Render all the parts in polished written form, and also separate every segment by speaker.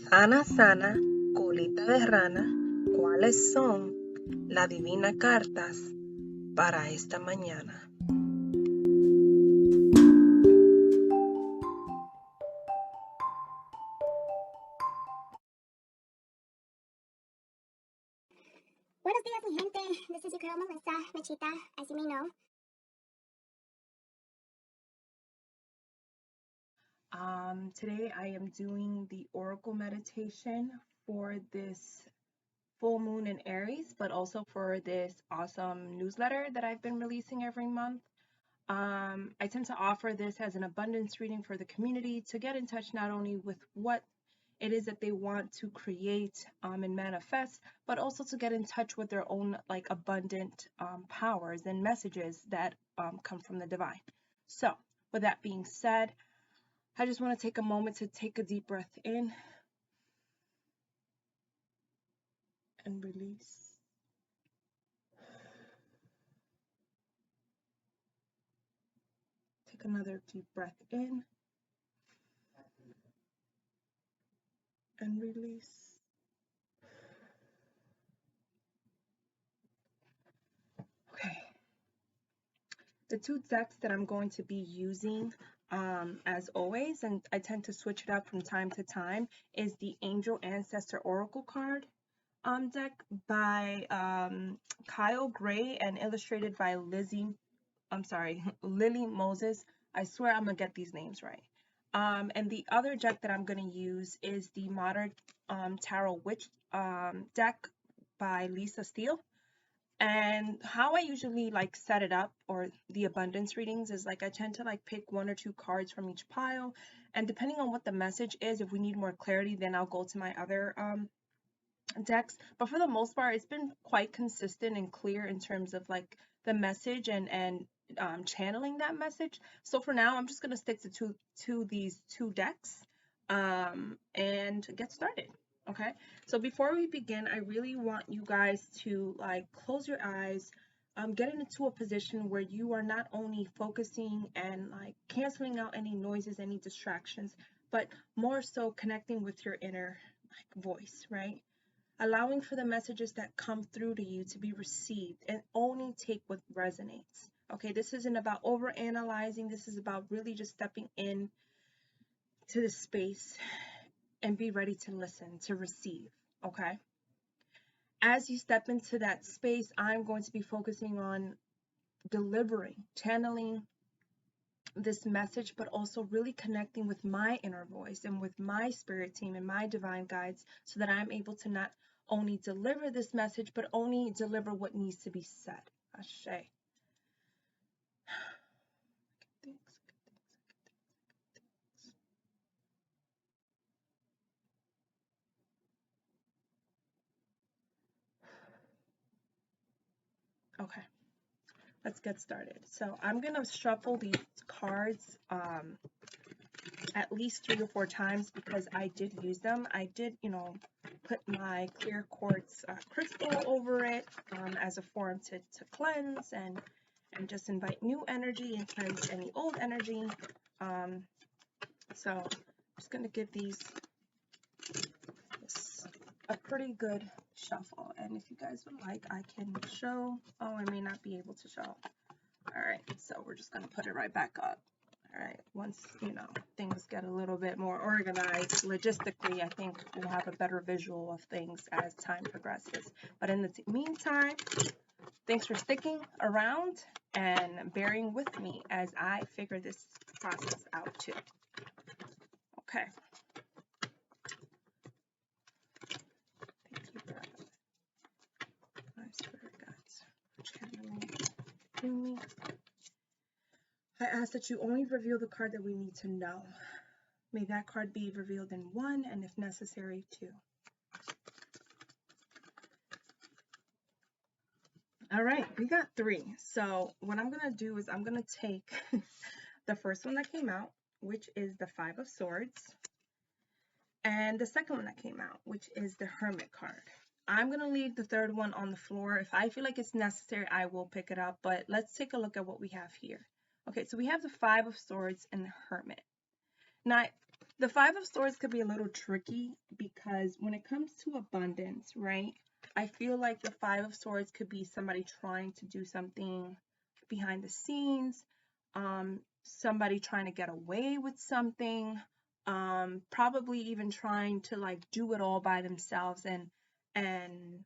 Speaker 1: Sana, sana, colita de rana, ¿cuáles son las divinas cartas para esta mañana?
Speaker 2: Buenos días, mi gente. This is your girl, Melissa, Mechita, as you may know.
Speaker 1: Today I am doing the oracle meditation for this full moon in Aries, but also for this awesome newsletter that I've been releasing every month. I tend to offer this as an abundance reading for the community to get in touch not only with what it is that they want to create and manifest, but also to get in touch with their own like abundant powers and messages that come from the divine. So with that being said, I just want to take a moment to take a deep breath in and release. Take another deep breath in and release. Okay. The two decks that I'm going to be using as always, and I tend to switch it up from time to time, is the Angel Ancestor Oracle card deck by Kyle Gray and illustrated by Lily Moses. I swear I'm gonna get these names right. And the other deck that I'm gonna use is the Modern Tarot Witch deck by Steele. And how I usually like set it up, or the abundance readings, is like I tend to like pick one or two cards from each pile, and depending on what the message is, if we need more clarity, then I'll go to my other decks. But for the most part, it's been quite consistent and clear in terms of like the message and channeling that message. So for now, I'm just gonna stick to these two decks and get started. Okay, so before we begin, I really want you guys to like close your eyes, get into a position where you are not only focusing and like canceling out any noises, any distractions, but more so connecting with your inner like voice, right? Allowing for the messages that come through to you to be received and only take what resonates. Okay, this isn't about over analyzing. This is about really just stepping in to the space and be ready to listen, to receive. Okay, as you step into that space, I'm going to be focusing on delivering, channeling this message, but also really connecting with my inner voice and with my spirit team and my divine guides, so that I'm able to not only deliver this message, but only deliver what needs to be said. Ashe. Okay, let's get started. So I'm gonna shuffle these cards at least 3 or 4 times, because I did use them. I did, put my clear quartz crystal over it as a form to cleanse and just invite new energy and cleanse any old energy. So I'm just going to give these a pretty good shuffle. And if you guys would like, I can show. Oh, I may not be able to show. All right, so we're just going to put it right back up. All right, once, things get a little bit more organized logistically, I think we'll have a better visual of things as time progresses. But in the meantime, thanks for sticking around and bearing with me as I figure this process out too. Okay. Thank you, God. My spirit guides for channeling through me. I ask that you only reveal the card that we need to know. May that card be revealed in 1, and if necessary, 2. All right, we got 3. So what I'm going to do is I'm going to take the first one that came out, which is the 5 of Swords, and the second one that came out, which is the Hermit card. I'm going to leave the third one on the floor. If I feel like it's necessary, I will pick it up, but let's take a look at what we have here. Okay, so we have the Five of Swords and the Hermit. Now, the Five of Swords could be a little tricky because when it comes to abundance, right? I feel like the Five of Swords could be somebody trying to do something behind the scenes, somebody trying to get away with something, probably even trying to like do it all by themselves and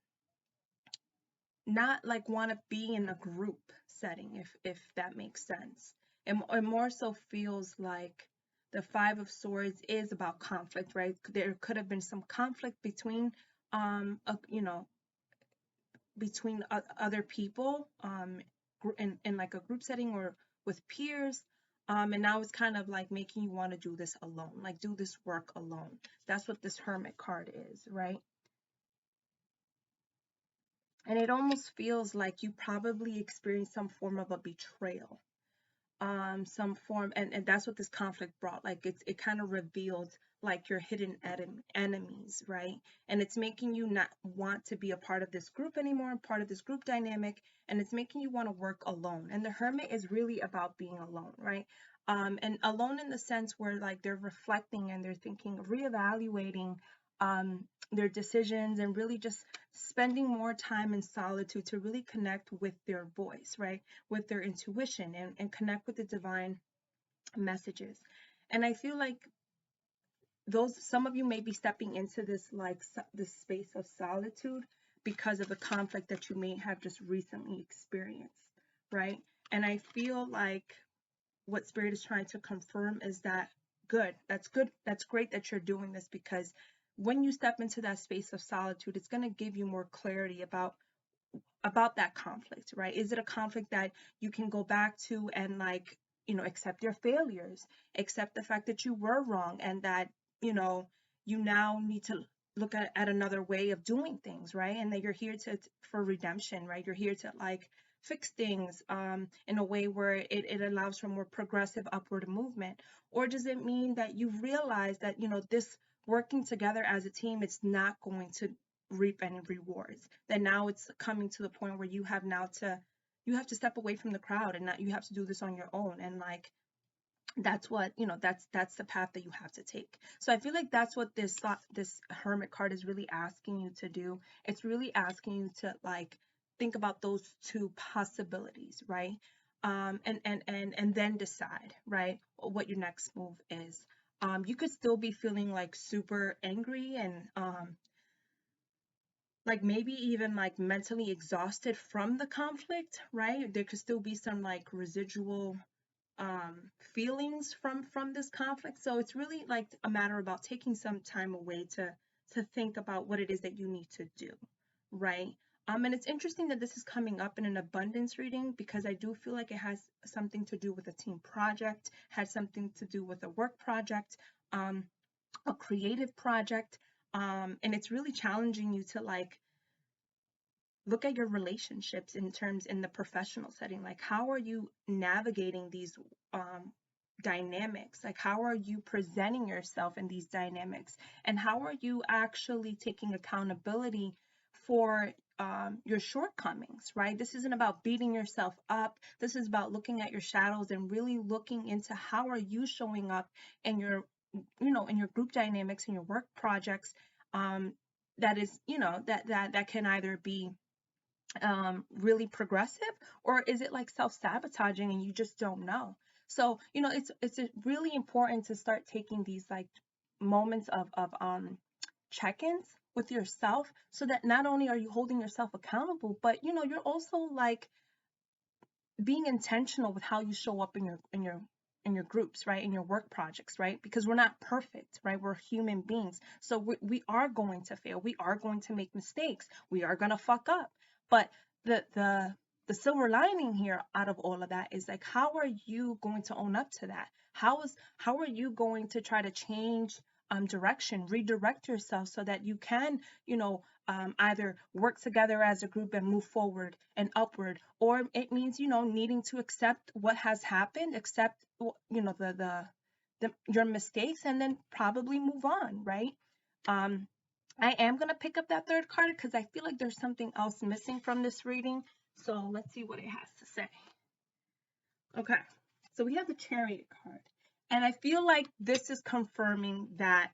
Speaker 1: not like want to be in a group setting, if that makes sense. It more so feels like the Five of Swords is about conflict, right? There could have been some conflict between you know, between other people, in like a group setting or with peers. And now it's kind of like making you want to do this alone, like do this work alone. That's what this Hermit card is, right? And it almost feels like you probably experienced some form of a betrayal, some form, and that's what this conflict brought. Like it kind of revealed like your hidden enemies, right? And it's making you not want to be a part of this group anymore, part of this group dynamic, and it's making you want to work alone. And the Hermit is really about being alone, right? And alone in the sense where like they're reflecting and they're thinking, reevaluating their decisions, and really just spending more time in solitude to really connect with their voice, right? With their intuition, and connect with the divine messages. And I feel like some of you may be stepping into this like this space of solitude because of the conflict that you may have just recently experienced, right? And I feel like what spirit is trying to confirm is that good, that's great that you're doing this, because when you step into that space of solitude, it's going to give you more clarity about that conflict, right? Is it a conflict that you can go back to and like, accept your failures, accept the fact that you were wrong, and that, you now need to look at another way of doing things, right? And that you're here for redemption, right? You're here to like fix things in a way where it allows for more progressive upward movement. Or does it mean that you realize that, this working together as a team, it's not going to reap any rewards, that now it's coming to the point where you have to step away from the crowd, and that you have to do this on your own, and like that's what, that's the path that you have to take. So I feel like that's what this Hermit card is really asking you to do. It's really asking you to like think about those two possibilities, right? And then decide, right, what your next move is. You could still be feeling like super angry and like maybe even like mentally exhausted from the conflict, right? There could still be some like residual feelings from this conflict. So it's really like a matter about taking some time away to think about what it is that you need to do, right? And it's interesting that this is coming up in an abundance reading, because I do feel like it has something to do with a team project, has something to do with a work project, a creative project, and it's really challenging you to like look at your relationships in the professional setting. Like, how are you navigating these dynamics? Like, how are you presenting yourself in these dynamics, and how are you actually taking accountability for your shortcomings, right? This isn't about beating yourself up. This is about looking at your shadows and really looking into how are you showing up in your, in your group dynamics, in your work projects, that is, that can either be really progressive, or is it like self-sabotaging and you just don't know? So, it's really important to start taking these like moments of check-ins with yourself, so that not only are you holding yourself accountable, but you're also like being intentional with how you show up in your groups, right? In your work projects, right? Because we're not perfect, right? We're human beings. So we are going to fail. We are going to make mistakes. We are going to fuck up. But the silver lining here out of all of that is like, how are you going to own up to that? How are you going to try to change direction, redirect yourself, so that you can, either work together as a group and move forward and upward, or it means, needing to accept what has happened, accept, your mistakes, and then probably move on, right? I am going to pick up that third card because I feel like there's something else missing from this reading. So let's see what it has to say. Okay. So we have the Chariot card. And I feel like this is confirming that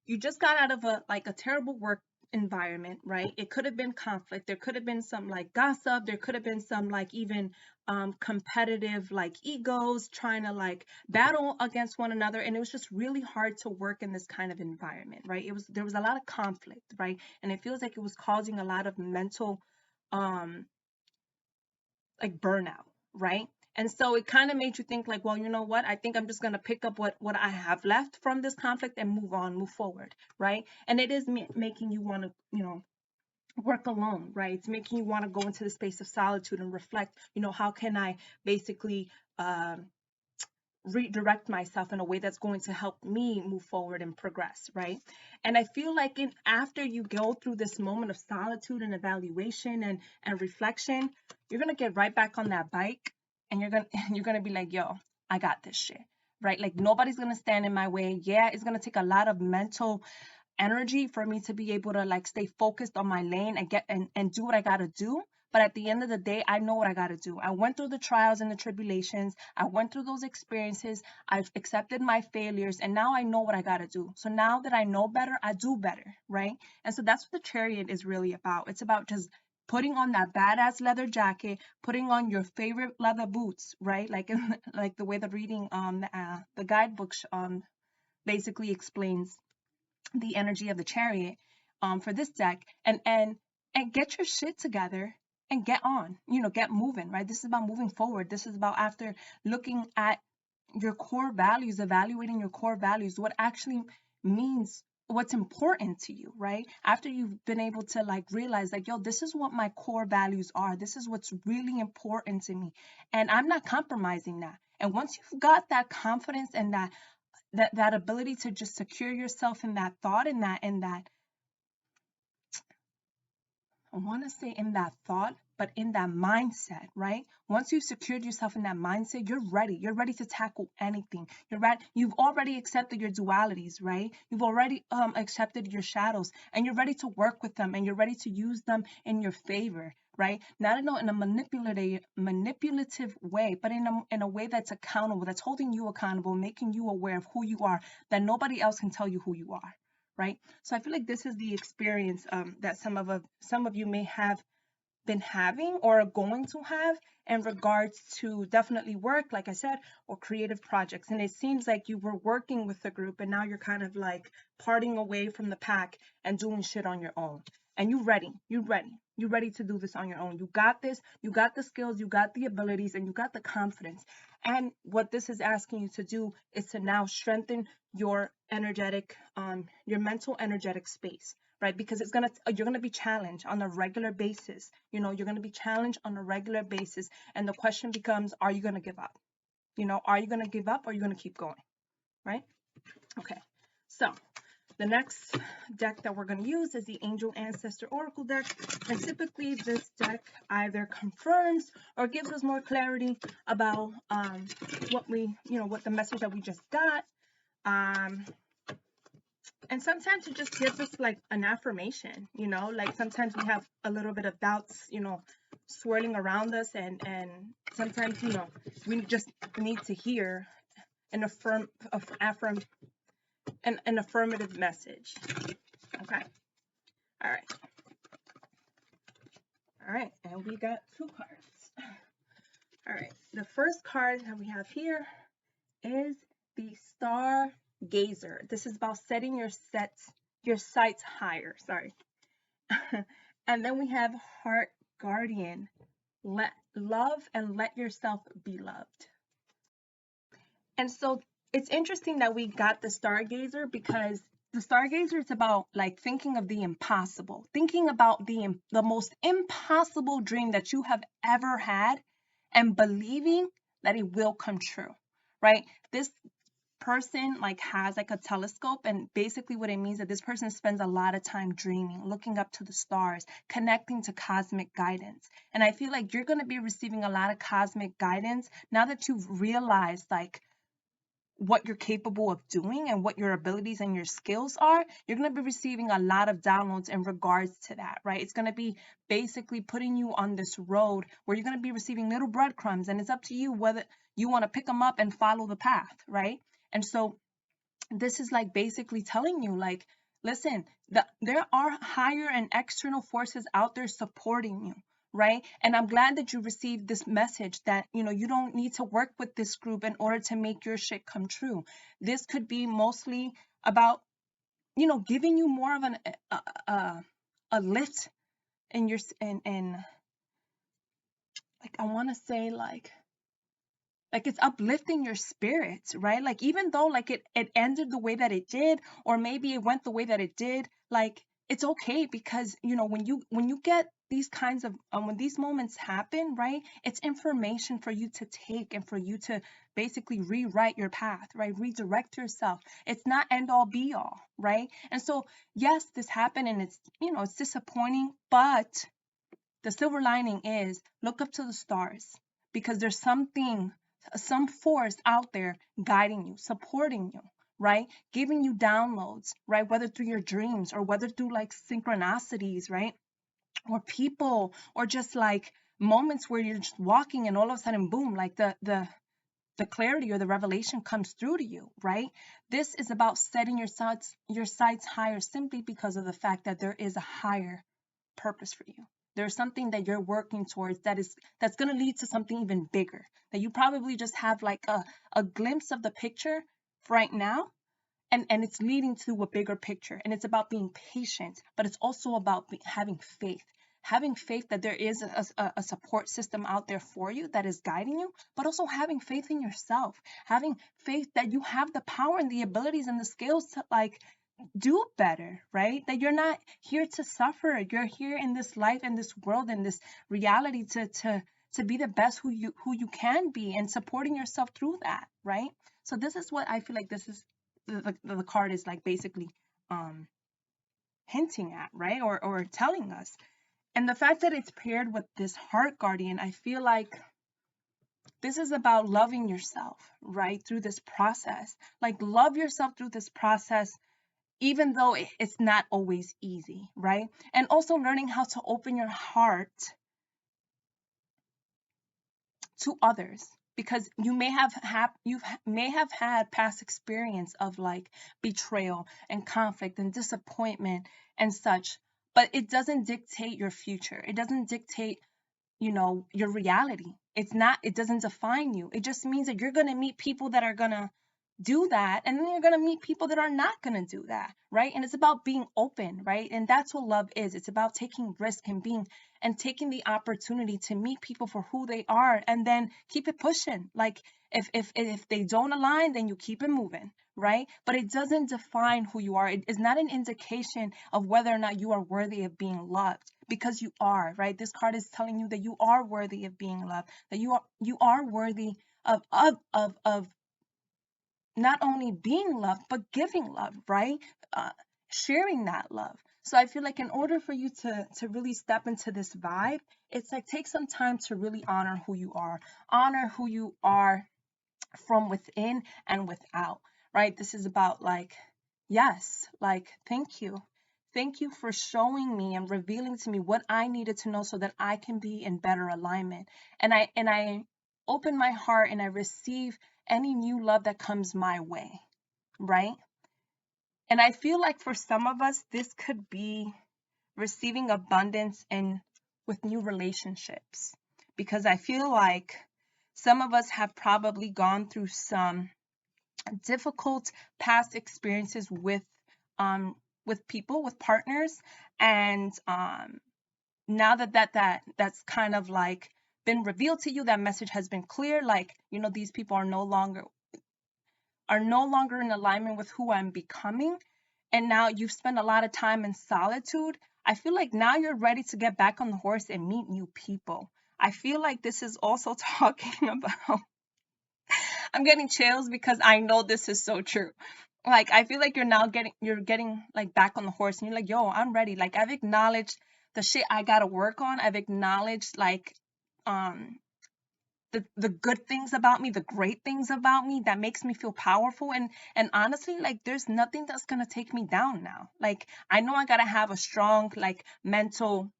Speaker 1: you just got out of a terrible work environment, right? It could have been conflict. There could have been some like gossip. There could have been some like even competitive like egos trying to like battle against one another. And it was just really hard to work in this kind of environment, right? There was a lot of conflict, right? And it feels like it was causing a lot of mental um like burnout, right? And so it kind of made you think like, well, you know what? I think I'm just going to pick up what I have left from this conflict and move on, move forward, right? And it is making you want to, work alone, right? It's making you want to go into the space of solitude and reflect, how can I basically redirect myself in a way that's going to help me move forward and progress, right? And I feel like after you go through this moment of solitude and evaluation and reflection, you're gonna get right back on that bike and you're gonna be like, yo, I got this shit, right? Like nobody's gonna stand in my way. Yeah, it's gonna take a lot of mental energy for me to be able to like stay focused on my lane and get and do what I gotta do. But at the end of the day, I know what I gotta do. I went through the trials and the tribulations. I went through those experiences. I've accepted my failures, and now I know what I gotta do. So now that I know better, I do better, right? And so that's what the Chariot is really about. It's about just putting on that badass leather jacket, putting on your favorite leather boots, right? Like like the way the reading the guidebook basically explains the energy of the Chariot for this deck, and get your shit together and get on, get moving, right? This is about moving forward. This is about, after looking at your core values, evaluating your core values, what actually means, what's important to you, right? After you've been able to like realize like, yo, this is what my core values are. This is what's really important to me, and I'm not compromising that. And once you've got that confidence and that ability to just secure yourself in that thought, I want to say in that thought, but in that mindset, right? Once you've secured yourself in that mindset, you're ready. You're ready to tackle anything. You're ready. You've already accepted your dualities, right? You've already accepted your shadows, and you're ready to work with them, and you're ready to use them in your favor, right? Not in a manipulative way, but in a way that's accountable, that's holding you accountable, making you aware of who you are, that nobody else can tell you who you are, right? So I feel like this is the experience that some of you may have been having or are going to have in regards to definitely work, like I said, or creative projects. And it seems like you were working with the group and now you're kind of like parting away from the pack and doing shit on your own. And you're ready to do this on your own. You got this, you got the skills, you got the abilities, and you got the confidence. And what this is asking you to do is to now strengthen your your mental energetic space, right? Because you're gonna be challenged on a regular basis. You're gonna be challenged on a regular basis, and the question becomes, are you gonna give up? Are you gonna give up, or are you gonna keep going, right? Okay, so the next deck that we're going to use is the Angel Ancestor Oracle deck, and typically this deck either confirms or gives us more clarity about what the message that we just got. And sometimes it just gives us like an affirmation, like sometimes we have a little bit of doubts, swirling around us, and sometimes, we just need to hear an affirmative message. Okay. All right. And we got 2 cards. All right. The first card that we have here is the Stargazer. This is about setting your sights higher. Sorry. And then we have Heart Guardian. Love and let yourself be loved. And so it's interesting that we got the Stargazer, because the Stargazer is about like thinking of the impossible, thinking about the most impossible dream that you have ever had and believing that it will come true, right? This person like has like a telescope, and basically what it means is that this person spends a lot of time dreaming, looking up to the stars, connecting to cosmic guidance. And I feel like you're going to be receiving a lot of cosmic guidance now that you've realized like what you're capable of doing and what your abilities and your skills are. You're going to be receiving a lot of downloads in regards to that, right? It's going to be basically putting you on this road where you're going to be receiving little breadcrumbs, and it's up to you whether you want to pick them up and follow the path, right? And so this is like basically telling you, like, listen, there are higher and external forces out there supporting you, right? And I'm glad that you received this message that, you don't need to work with this group in order to make your shit come true. This could be mostly about, giving you more of a lift in your, in like, I want to say, like it's uplifting your spirits, right? Like, even though like it ended the way that it did, or maybe it went the way that it did, like, it's okay, because when you get these kinds of when these moments happen, right, it's information for you to take and for you to basically rewrite your path, right? Redirect yourself. It's not end all be all, right? And so yes, this happened, and it's disappointing, but the silver lining is, look up to the stars, because there's some force out there guiding you, supporting you, right? Giving you downloads, right? Whether through your dreams, or whether through like synchronicities, right? Or people, or just like moments where you're just walking and all of a sudden, boom, like the clarity or the revelation comes through to you, right? This is about setting your sights higher, simply because of the fact that there is a higher purpose for you. There's something that you're working towards that's going to lead to something even bigger, that you probably just have like a glimpse of the picture right now, and it's leading to a bigger picture. And it's about being patient, but it's also about having faith that there is a support system out there for you that is guiding you, but also having faith in yourself, having faith that you have the power and the abilities and the skills to like do better, right? That you're not here to suffer. You're here in this life and this world and this reality to be the best who you can be, and supporting yourself through that, right? So this is what I feel like this is the card is like basically hinting at, right? Or telling us. And the fact that it's paired with this heart guardian, I feel like this is about loving yourself, right? Through this process. Like, love yourself through this process, even though it's not always easy, right? And also learning how to open your heart to others, because you may have had past experience of like betrayal and conflict and disappointment and such, but it doesn't dictate your future. It doesn't dictate, your reality. It doesn't define you. It just means that you're going to meet people that are going to do that, and then you're going to meet people that are not going to do that, right? And it's about being open, right? And that's what love is. It's about taking risk and taking the opportunity to meet people for who they are, and then keep it pushing. Like, if they don't align, then you keep it moving, right? But it doesn't define who you are. It is not an indication of whether or not you are worthy of being loved, because you are, right? This card is telling you that you are worthy of being loved, that you are worthy of not only being loved, but giving love, right? Uh, Sharing that love. So I feel like in order for you to really step into this vibe, it's like, take some time to really honor who you are. Honor who you are from within and without, right? This is about like, yes, like, thank you. Thank you for showing me and revealing to me what I needed to know so that I can be in better alignment. And I open my heart and I receive any new love that comes my way, right? And I feel like for some of us, this could be receiving abundance and with new relationships, because I feel like some of us have probably gone through some difficult past experiences with people, with partners, and now that's kind of like been revealed to you, that message has been clear, like, these people are no longer in alignment with who I'm becoming. And now you've spent a lot of time in solitude. I feel like now you're ready to get back on the horse and meet new people. I feel like this is also talking about, I'm getting chills because I know this is so true. Like, I feel like you're getting like back on the horse, and you're like, yo, I'm ready. Like, I've acknowledged the shit I gotta work on. I've acknowledged like um the good things about me, the great things about me that makes me feel powerful. And honestly, like, there's nothing that's gonna take me down now. Like, I know I gotta have a strong like mental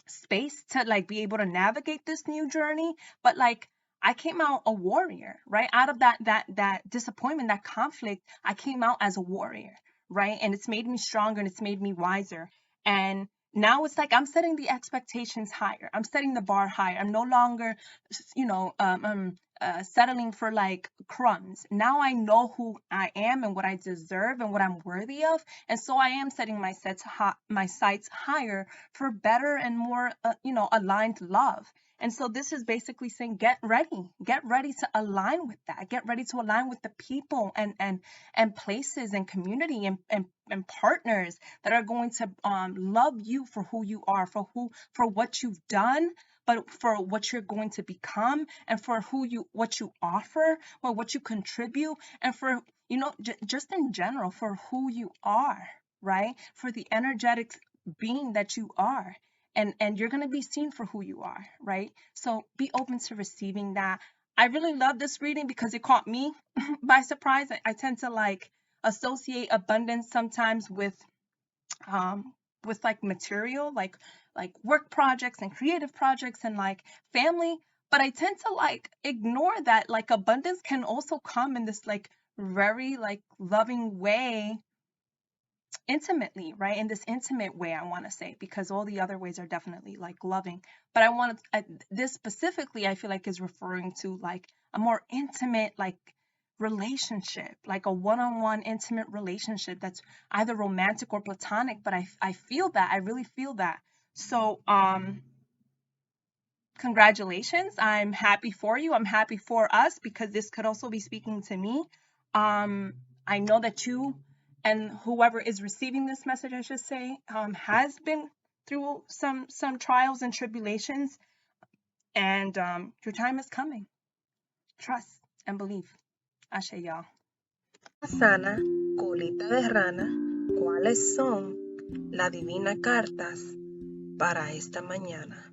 Speaker 1: space to like be able to navigate this new journey, but like, I came out a warrior, right? Out of that disappointment, that conflict, I came out as a warrior, right? And it's made me stronger and it's made me wiser. And now it's like I'm setting the expectations higher. I'm setting the bar higher. I'm no longer, settling for like crumbs. Now I know who I am and what I deserve and what I'm worthy of, and so I am setting my sights higher for better and more, aligned love. And so this is basically saying get ready to align with that, get ready to align with the people and places and community and partners that are going to love you for who you are, for what you've done, but for what you're going to become, and for what you offer, or what you contribute, and for just in general for who you are, right? For the energetic being that you are, and you're going to be seen for who you are, right? So be open to receiving that. I really love this reading because it caught me by surprise. I tend to like associate abundance sometimes um with like material, like work projects and creative projects and like family, but I tend to like ignore that like abundance can also come in this like very like loving way, intimately, right? In this intimate way, I want to say, because all the other ways are definitely like loving, but this specifically I feel like is referring to like a more intimate like relationship, like a one-on-one intimate relationship that's either romantic or platonic, but I feel that, I really feel that. So congratulations. I'm happy for you. I'm happy for us because this could also be speaking to me. I know that you and whoever is receiving this message, I should say, has been through some trials and tribulations, and your time is coming. Trust and believe. Ashe, y'all.
Speaker 3: Sana, colita de rana, ¿cuáles son las divinas cartas para esta mañana?